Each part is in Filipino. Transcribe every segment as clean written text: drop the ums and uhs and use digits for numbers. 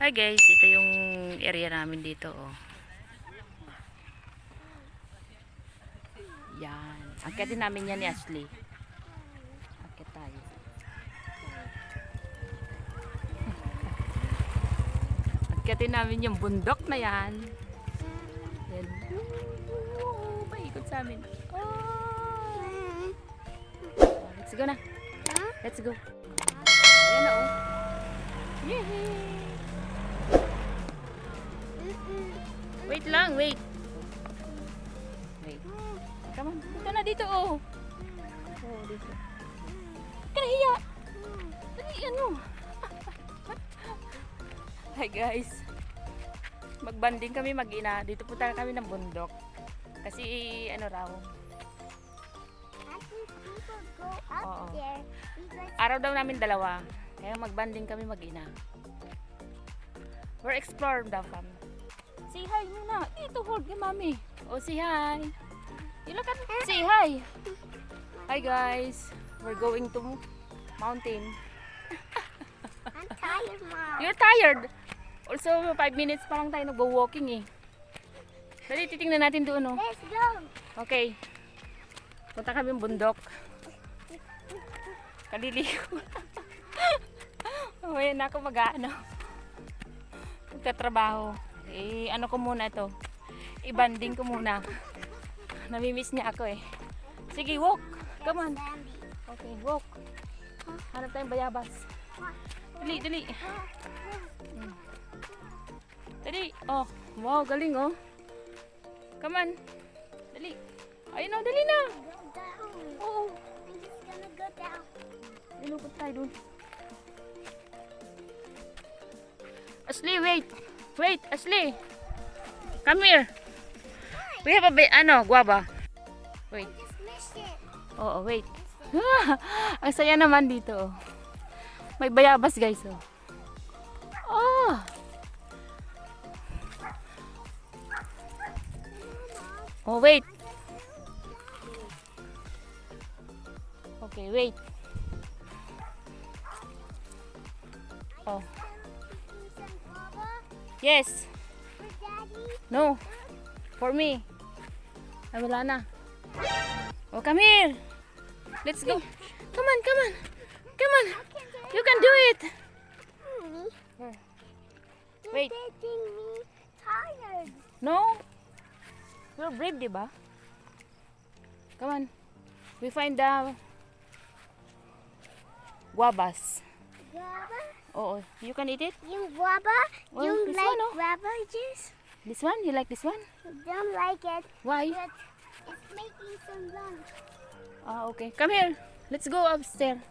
Hi guys, ito yung area namin dito, oh. Yan. Angkatin namin yan ni Ashley. Angkat tayo. Angkatin namin yung bundok na yan. Yan. Paikot sa amin. Oh. Let's go na. Let's go. Ayan na, oh. Yay! Wait lang, wait. Wait. Come on. Dito na dito, oh. Oh, dito. Kanahiya. Dali, ano. Hi guys. Magbanding kami mag-ina. Dito punta kami ng bundok. Kasi ano raw. Oo. Araw daw namin dalawa. Kaya magbanding kami mag-ina. We're exploring daw kami. Say hi muna. Dito, hold kay mami. Oh, say hi. You look at say hi. Hi guys. We're going to mountain. I'm tired, Mom. You're tired. Also, 5 minutes pa lang tayo nagwo-walking eh. Dali, titingnan natin doon, oh. Let's go. Okay. Punta kami ng bundok. Kaliligo. Oh, ayan ako mag-ano. Magtatrabaho. Eh, ano ko muna ito. I-banding ko muna. Namimiss niya ako eh. Sige, walk. Come on. Okay, walk. Hanap tayong bayabas. Dali, dali. Dali. Oh, wow, galing oh. Come on. Dali. Ayun oh, dali na. Oo. I'm just gonna go down. Ilukot tayo dun. Ashley, wait. Wait, Ashley. Come here. We have a guava. Wait. Just missed it. Oo, wait. Ang saya naman dito. Oh. May bayabas, guys. Oh. Oh. Oh, wait. Okay, wait. Oh. Yes. For Daddy. No. For me. Ay, wala na. Oh, come here. Let's go. Come on, come on. Come on. You can do it. Mommy, Wait. you're making me tired. No. You're brave, diba? Come on. We find the guavas. Guava? Oh, you can eat it? You guava? Oh, You this like one, oh. guava juice? This one? You like this one? Don't like it. Why? But it's making some lunch. Ah, okay. Come here. Let's go upstairs.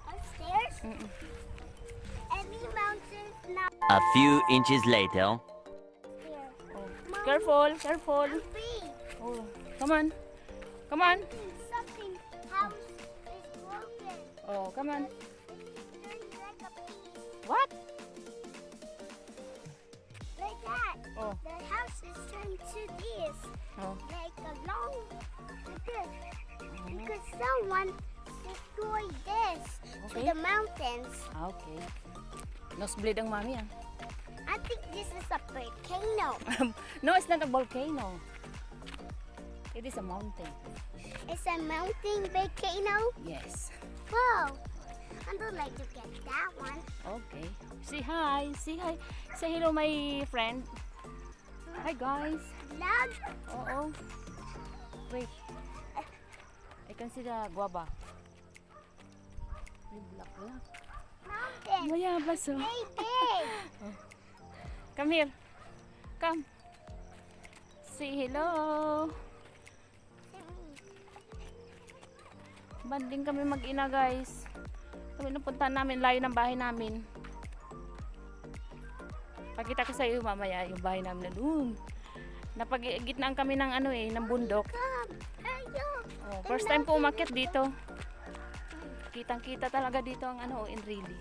Upstairs? Any mountains now. A few inches later. Here. Oh. Mom, Careful, careful. I'm free. Oh, come on. Come on. Something house is broken. Oh, come on. It's like a piece. What? Like that. Oh. The house is turned to this. Oh. Like a long like this. Because someone destroyed this to Okay. the mountains. Ah, okay. Nosebleed ang mami ah. I think this is a volcano. No, it's not a volcano. It is a mountain. It's a mountain volcano. Yes. Whoa. I would like to get that one. Okay. Say hi. Say hi. Say hello, my friend. Hi, guys. Love. Oo. Wait. I can see the guava. May black. Mountain. Mayabas oh. Hey, big. Come here. Come. Say hello. Banding kami mag-ina, guys. Kami napunta namin, layo ng bahay namin. Pakita ko sa iyo mamaya yung bahay namin na doon. Napag-gitnaan kami ng ng bundok. Come. Hey, yo. Oh, first time ko umakyat dito. Kitang-kita talaga dito ang in really.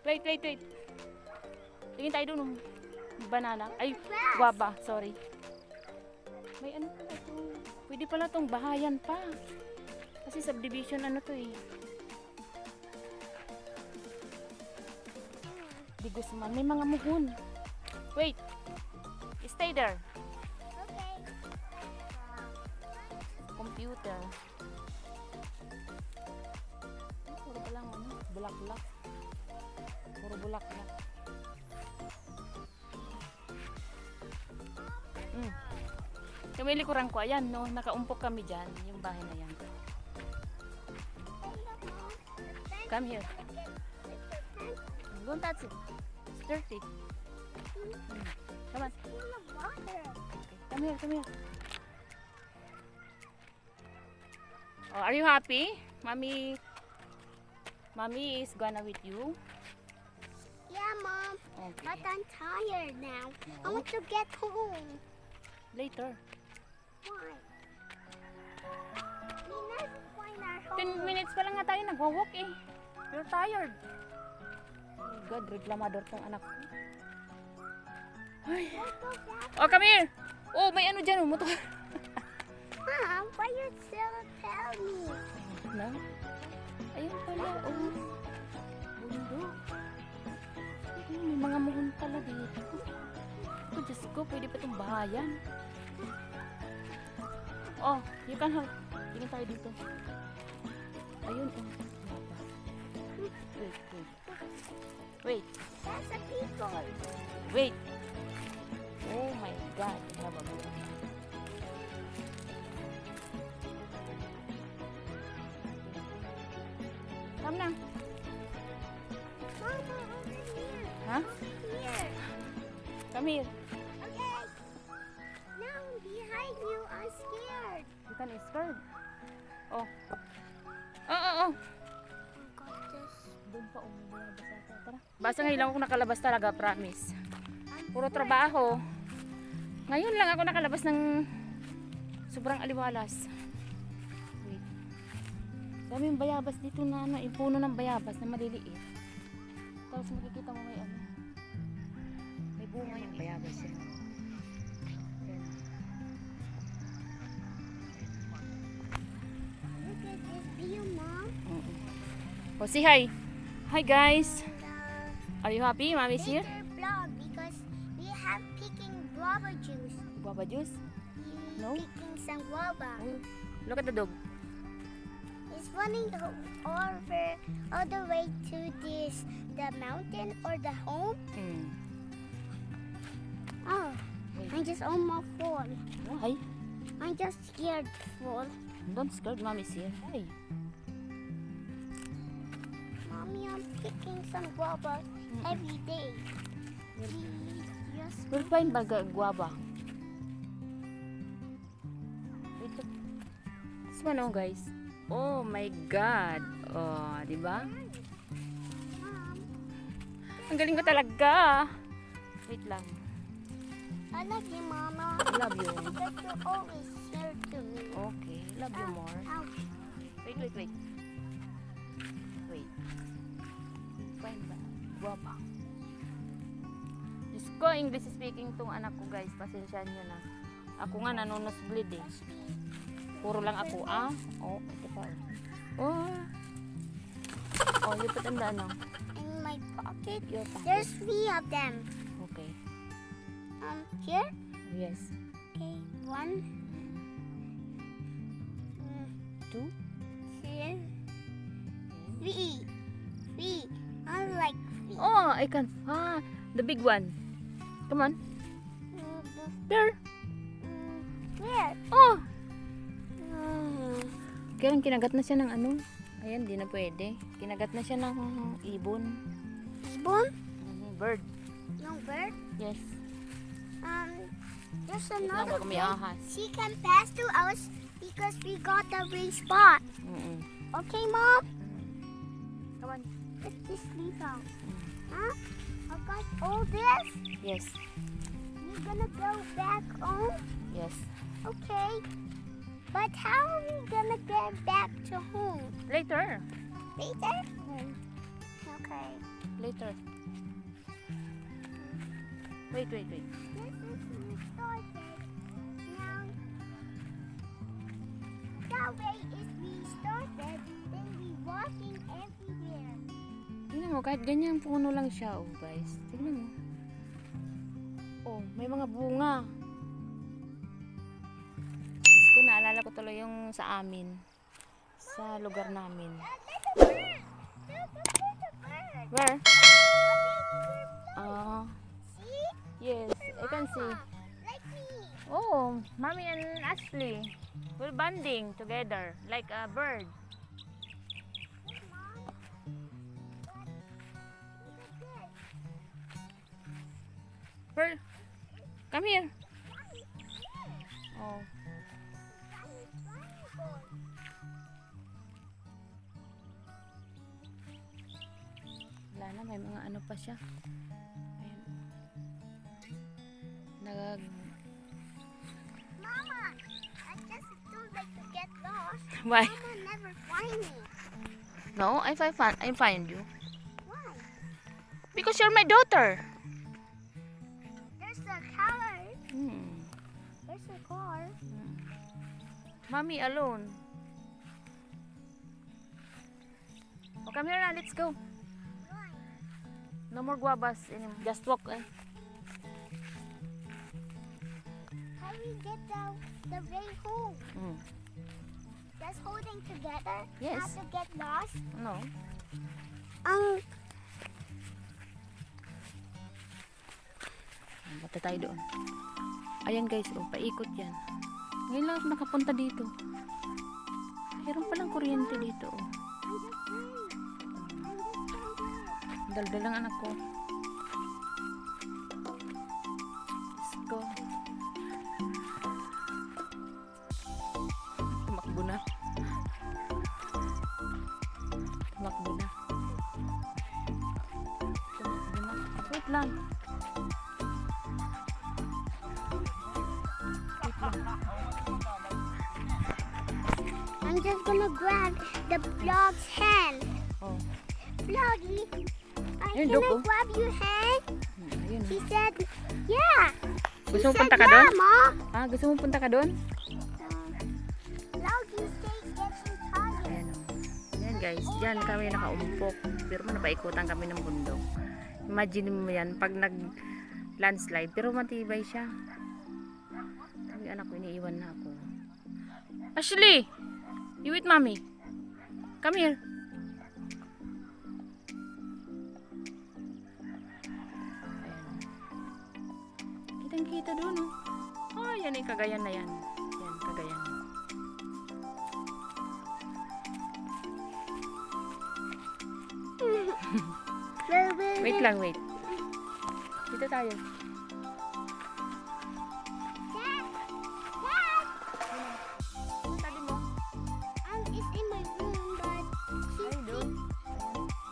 Wait, wait, wait. Tingin tayo doon. Banana. Ay, guava. Sorry. May pala ito. Pwede pala tong bahayan pa. Kasi subdivision to eh. Di Guzman. May mga muhon. Wait. Stay there. Okay. Computer. Puro pa lang ano, bulak-bulak. Puro bulak-bulak. Yung may likuran ko, ayan, no, nakaumpok kami dyan, yung bahay na yan. Come here. Don't touch it. It's dirty. Come on. Full of water. Okay. Come here. Oh, are you happy? Mommy is gonna with you. Yeah, Mom. Okay. But I'm tired now. I want to get home. Later. Why? We never find our home. 10 minutes pa lang nga tayo nagwa-walk eh. You're tired. Oh God, reklamador tong anak ko. Ay. Let's go back. Oh, come here. Oh, may ano dyan, motor. Mom, why you still tell me? Na? Ayun pala, oh. Bundok. May mga muhon pala dito. Oh, Diyos ko, pwede pa itong bahayan. Oh, you can help. Tingin tayo dito. Ayun, oh. Wait. That's a people. Wait. Oh my God. Haba mo. Come na. Mama, over here. Huh? Here. Come here. Okay. Now behind you, I'm scared. You can scared. Oh. Oh. I got this. Doon pa umubulabas ako. Tara. Basta ngayon lang ako nakalabas talaga, promise. Puro trabaho. Ngayon lang ako nakalabas ng sobrang aliwalas. Wait. Dami yung bayabas dito na ano, yung puno ng bayabas na maliliit. Tapos makikita mo may ano. May bunga yung bayabas yun. Ayan. Look at this view, Mom. Oh, say hi. Hi guys. The Are you happy? Mommy's here. later vlog because we have picking guava juice. Guava juice. We No? picking some guava. Oh, look at the dog. It's running over all the way to the mountain or the home. Oh, I just almost fall. Hi. I'm just scared to fall. Don't scared, Mommy's here. Hi. Mommy, I'm picking some guava every day. Yes. We'll find guava. Wait, look. This one, oh guys. Oh my God. Oh, di ba? Mom, Ang galing ko talaga. Wait lang. I love you, Mama. I love you. Because you're always here to me. Okay. Love you more. Ouch. Wait. Wait. Find ba? Guava. Diyos ko, English speaking tong anak ko guys. Pasensya nyo na. Ako nga nanonosbleed eh. Puro lang ako, ah. Oh, ito pa. Oh. Oh, you put in the ano. In my pocket, Your pocket. there's 3 of them. Okay. Here. Yes. Okay, 1, 2. 2, 3. 3. I like 3. Oh, I can find the big one. Come on. There. Where? Oh. Mm. Kaya lang kinagat na siya ng ano. Ayan, di na pwede. Kinagat na siya ng ibon. Spoon? Bird. No bird? Yes. There's Wait lang, another baka may thing. ahas. She can pass to us because we got the ring spot. Okay, Mom? Come on. Let's just leave out. Huh? I got all this. Yes. We're gonna go back home. Yes. Okay. But how are we gonna get back to home? Later. Later? Okay. Later. Wait. This is we started. Now, that way if we started, then we walking everywhere. Tingnan mo, mo, kahit ganyan puno lang siya, oh guys. Tingnan mo. Oh, may mga bunga. Diyos ko, naalala ko tuloy yung sa amin. Sa lugar namin. Where? See? Yes, I can see. Like me. Oh, Mommy and Ashley. We're bonding together like a bird. Bird, come here. Oh. Wala na, may mga ano pa siya. Ayan. Mama, I just don't like to get lost. Why? Mama never find me. No, I find you. Why? Because you're my daughter. There's a car. Hmm. There's a car. Mommy alone. Oh, come here na, let's go. Why? No more guavas anymore. Just walk. Eh. How we get the way home? Mm. Just holding together. Yes. Not to get lost. No. Bata tayo doon. Ayan guys, oh, paikot yan. Ngayon lang ako nakapunta dito. Meron palang kuryente dito. Oh. Daldal lang anak ko. Let's go. Tumakbo na. Tumakbo na. Tumakbo na. Wait lang. I'm just gonna grab the vlog's hand. Oh. Vloggy, Ayun, can I Doko. grab your hand? Ayun. He said, yeah. Gusto mo He punta said, ka doon? yeah, Ma. Ah, gusto mo punta ka doon? Vloggy says getting tired. Ayan, oh. Ayan guys, dyan kami nakaumpok. Pero napaikutan kami ng bundok. Imagine mo yan, pag nag-landslide. Pero matibay siya. Sabi anak ko, iniiwan na ako. Ashley! You with mommy? Come here. Ayan. Kitang-kita doon, oh. Oh, yan ay Cagayan na yan. Yan, Cagayan. Wait lang, wait. Dito tayo. Dad, Dad. Sabi mo? It's in my room, but Ay, doon.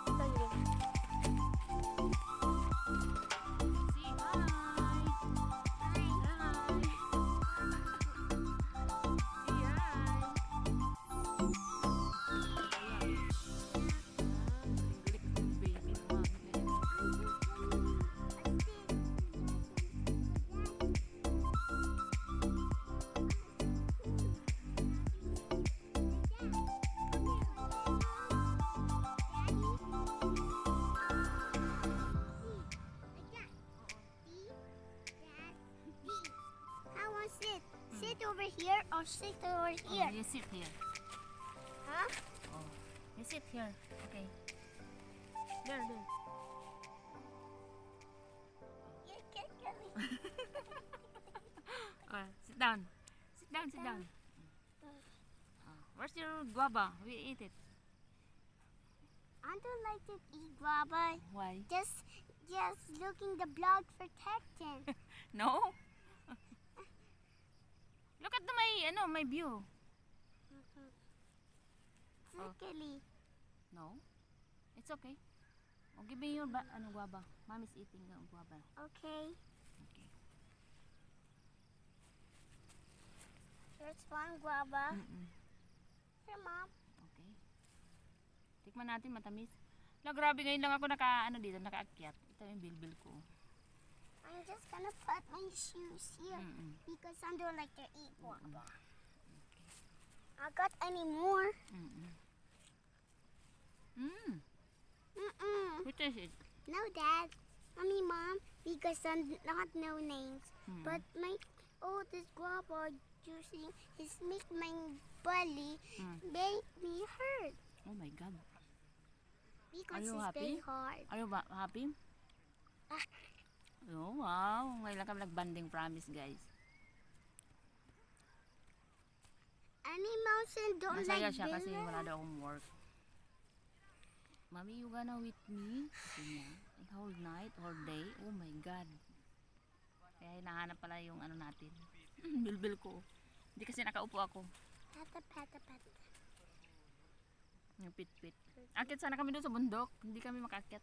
Tayo doon. Say hi. Hi. Say hi. I want to sit. Sit over here or sit over here. You sit here. Huh? Oh. You sit here. Okay. There, there. You can't get me. Sit down. Sit down, sit down. Where's your guava? We eat it. I don't like to eat guava. Why? Just looking the blog protecting. No? Look at my view. Luckily. No? It's okay. Oh, give me your guava. Mommy's eating the guava. Okay. Okay. Here's one guava. Mm-mm. Here, Mom. Okay. Tikman natin, matamis. La, grabe ngayon lang ako nakaakyat. Ito yung bilbil ko. I'm just gonna put my shoes here because I don't like to eat guava. I got any more? Mm-mm. Mm-mm. It is it? No, Dad. Mommy, Mom, because I'm not no names. But my oldest grandpa using his make my belly make me hurt Oh my God. because Are you it's happy? very hard. Are you happy? Oh, wow. Ngayon lang kami nag-banding, promise, guys. Animals and don't Masaya like siya kasi villain. wala daw akong work. Mommy, you gonna with me? Sabi niya. Whole night, whole day. Oh my God. Kaya hinahanap pala yung ano natin. Bilbil ko. Hindi kasi nakaupo ako. Pata, pata, pata. Yung pit-pit. Akit sana kami doon sa bundok. Hindi kami makakit.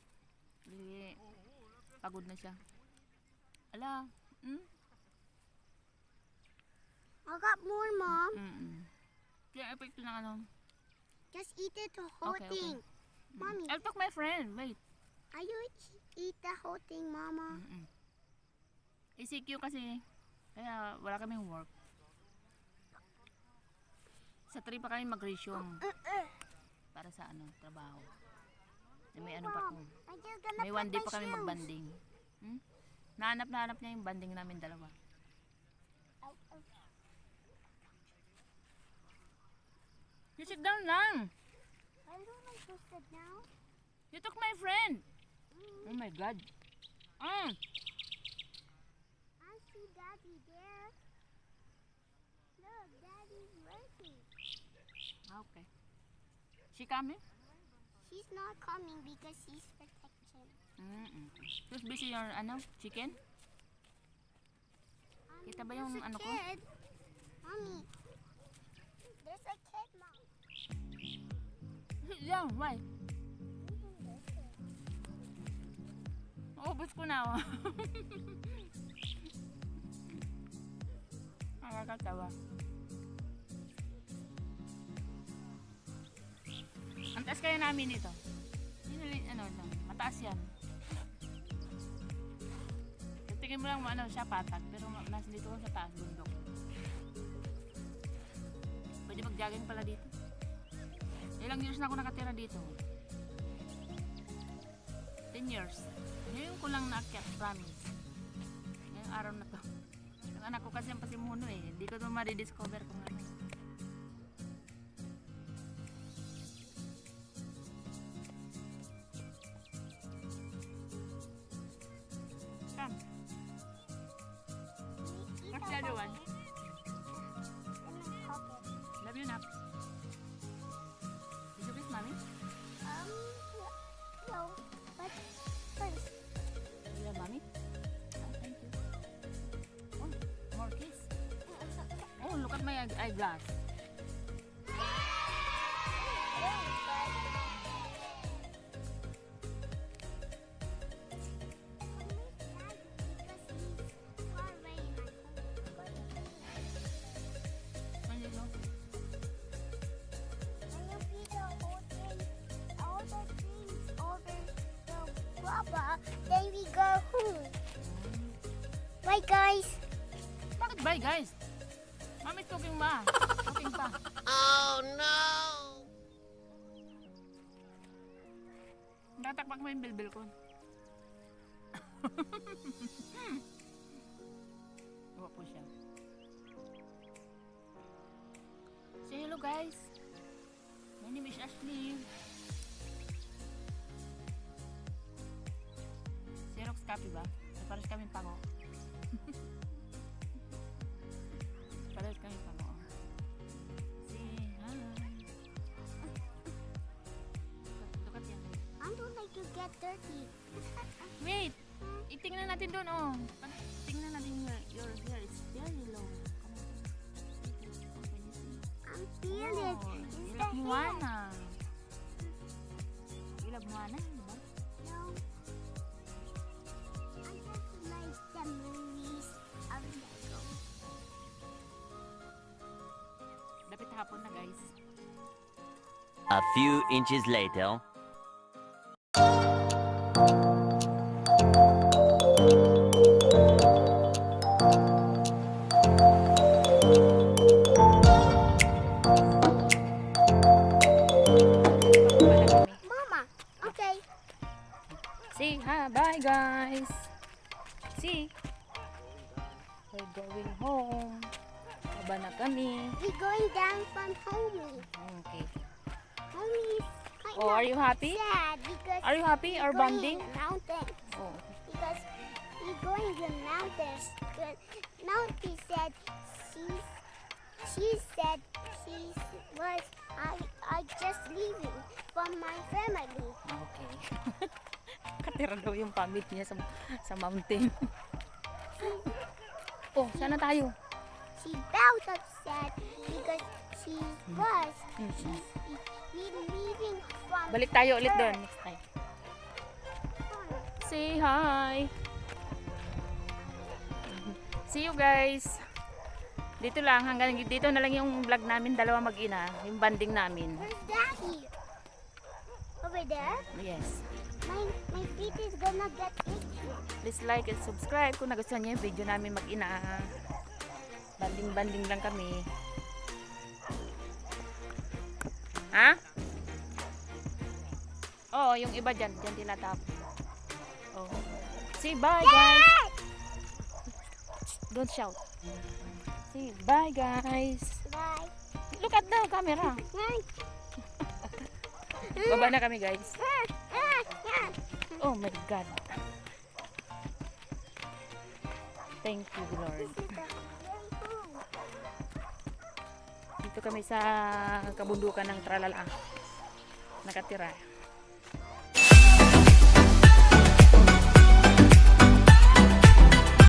Hindi. Pagod na siya. Ala. I got more, Mom. Kaya epekto ng ano. Just eat it the whole Okay, okay. thing. Mommy, I'll talk my friend. Wait. are you eat the whole thing, Mama? ECQ kasi. Kaya wala kaming work. Sa 3 pa kami mag-resume. Para sa ano, trabaho. May ano pa ko. I just gonna May put 1 day my pa kami shoes. magbanding. Nahanap niya yung banding namin dalawa. Ow, ow. You sit down lang. I don't like to sit down. You took my friend. Oh my God. I see Daddy there. Look, Daddy's working. Okay. She coming? She's not coming because she's protection. Who's busy your ano, chicken? Kita ba yung There's a ano ko? kid. Mommy, there's a kid, Mom. Sit down, why? Ubus ko na. Oh. Nakakatawa. Ang taas kaya namin ito. Ano lang, mataas yan. Tingin mo lang ano, siya patag, pero nasa dito ko sa taas, bundok. Pwede mag-jogging pala dito. Ilang years na ako nakatira dito? 10 years. Ngayon ko lang naakyat, promise. Ngayong araw na to. Yung anak ko kasi ang pasimuno eh. Hindi ko ito ma-rediscover kung ano. Come. What's the other one? In my pocket. Love you, Nap. Did you kiss mommy? No, but first. You love mommy? Oh, thank you. Oh, more kiss. Oh, look at my eyeglass. Ano yun, no? Then we go home. Bye, guys. Bakit bye, guys? Mommy's talking ba? Talking pa. Oh no! Tatakpak mo yung bilbil ko. Iwa po siya. Say hello, guys. My name is Ashley. Xerox copy ba? Pares kami pango. Pares kami pango. Say hi. Look at yan. I don't like to get dirty. Wait! Itingnan natin doon, oh. Tingnan natin your hair. It's very low. Come on. Can you see? I'm feeling Oh, It's you the love hair. Moana. You love Moana, di ba? No. I just like the movies of Lego. Dapit hapon na, guys. A few inches later. Mama, okay. See, ha, bye guys. See, we're going home. Baba na kami. We're going down from homie. Okay. Homie's kind Oh, of are you happy? sad because Are you happy or we're going bonding? in the mountains. Oh. Because we're going to the mountains. But now she said she said she was I just leaving from my family. Okay. Katira daw yung pamit niya sa mountain. Oh, sana tayo. She felt upset because she was she's leaving from Balik tayo ulit her. doon next time. Say hi. See you guys. Dito lang, hanggang dito na lang yung vlog namin, dalawa mag-ina, yung banding namin. Where's Daddy? Over there? Yes. My feet is gonna get itchy. Please like and subscribe kung nagustuhan niyo yung video namin mag-ina. Banding-banding lang kami. Ha? Oo, yung iba dyan tinatap. Oh. Say bye guys. Don't shout. Say bye guys. Bye. Look at the camera. Baba na kami guys. Oh my God. Thank you Lord. Dito kami sa kabundukan ng Tralala. Nakatira.